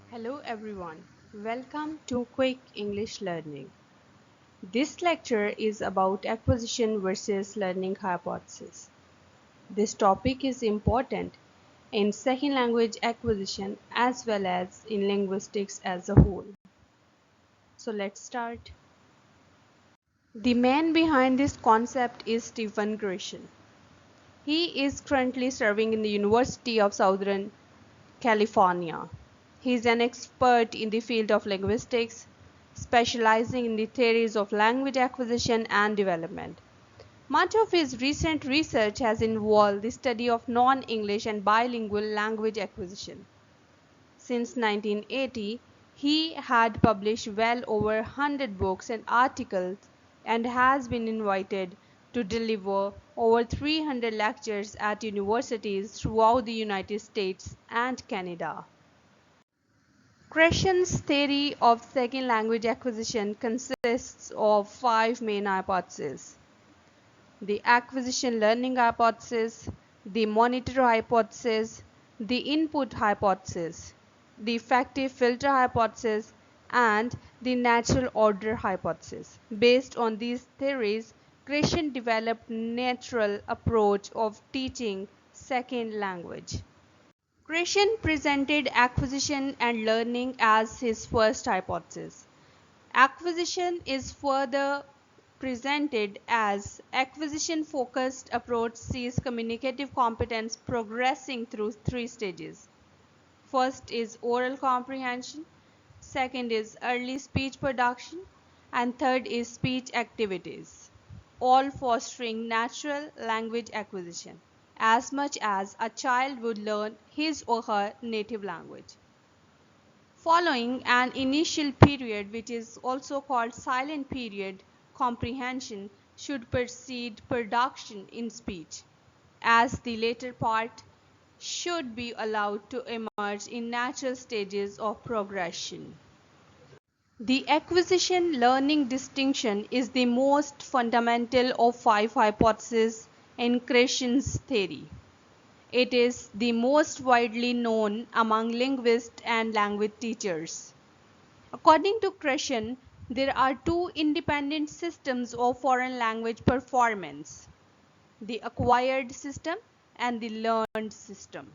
Hello everyone, welcome to Quick English Learning. This lecture is about acquisition versus learning hypothesis. This topic is important in second language acquisition as well as in linguistics as a whole. So let's start. The man behind this concept is Stephen Gresham. He is currently serving in the University of Southern California. He is an expert in the field of linguistics, specializing in the theories of language acquisition and development. Much of his recent research has involved the study of non-English and bilingual language acquisition. Since 1980, he had published well over 100 books and articles and has been invited to deliver over 300 lectures at universities throughout the United States and Canada. Gresham's theory of second language acquisition consists of five main hypotheses: the acquisition learning hypothesis, the monitor hypothesis, the input hypothesis, the effective filter hypothesis, and the natural order hypothesis. Based on these theories, Gresham developed natural approach of teaching second language. Gresham presented acquisition and learning as his first hypothesis. Acquisition is further presented as acquisition-focused approach sees communicative competence progressing through three stages. First is oral comprehension, second is early speech production, and third is speech activities, all fostering natural language acquisition as much as a child would learn his or her native language. Following an initial period, which is also called silent period, comprehension should precede production in speech, as the later part should be allowed to emerge in natural stages of progression. The acquisition-learning distinction is the most fundamental of five hypotheses in Gresham's theory. It is the most widely known among linguists and language teachers. According to Gresham, there are two independent systems of foreign language performance: the acquired system and the learned system.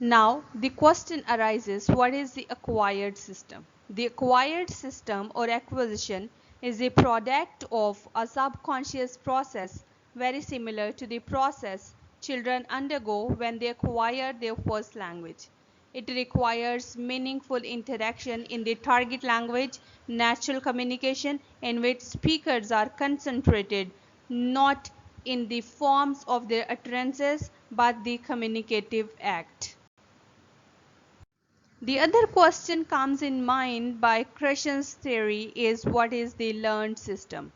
Now, the question arises, what is the acquired system? The acquired system or acquisition is a product of a subconscious process very similar to the process children undergo when they acquire their first language. It requires meaningful interaction in the target language, natural communication in which speakers are concentrated not in the forms of their utterances but the communicative act. The other question comes in mind by Gresham's theory is what is the learned system?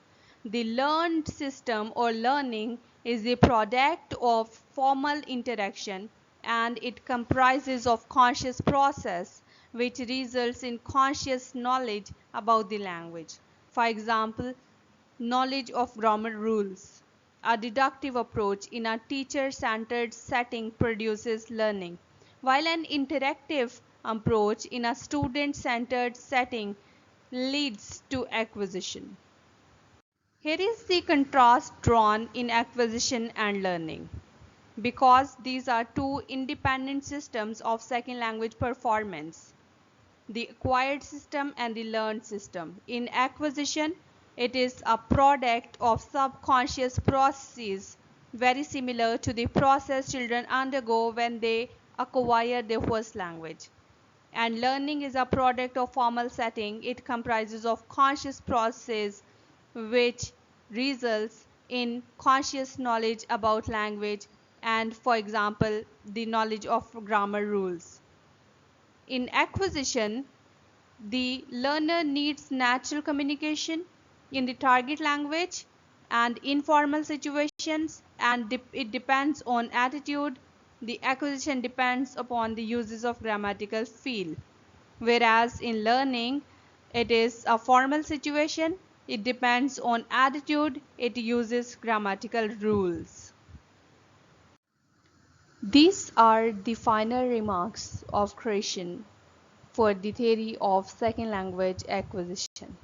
The learned system or learning is the product of formal interaction and it comprises of conscious process which results in conscious knowledge about the language. For example, knowledge of grammar rules. A deductive approach in a teacher-centered setting produces learning, while an interactive approach in a student-centered setting leads to acquisition. Here is the contrast drawn in acquisition and learning. Because these are two independent systems of second language performance, the acquired system and the learned system. In acquisition, it is a product of subconscious processes very similar to the process children undergo when they acquire their first language. And learning is a product of formal setting. It comprises of conscious processes which results in conscious knowledge about language and, for example, the knowledge of grammar rules. In acquisition, the learner needs natural communication in the target language and informal situations, and it depends on attitude. The acquisition depends upon the uses of grammatical feel. Whereas in learning, it is a formal situation. It depends on attitude. It uses grammatical rules. These are the final remarks of Christian for the theory of second language acquisition,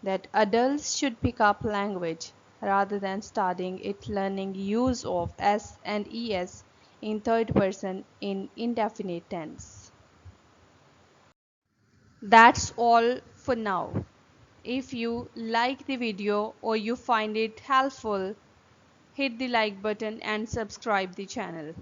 that adults should pick up language rather than studying it, learning use of s and es in third person in indefinite tense. That's all for now. If you like the video or you find it helpful, hit the like button and subscribe the channel.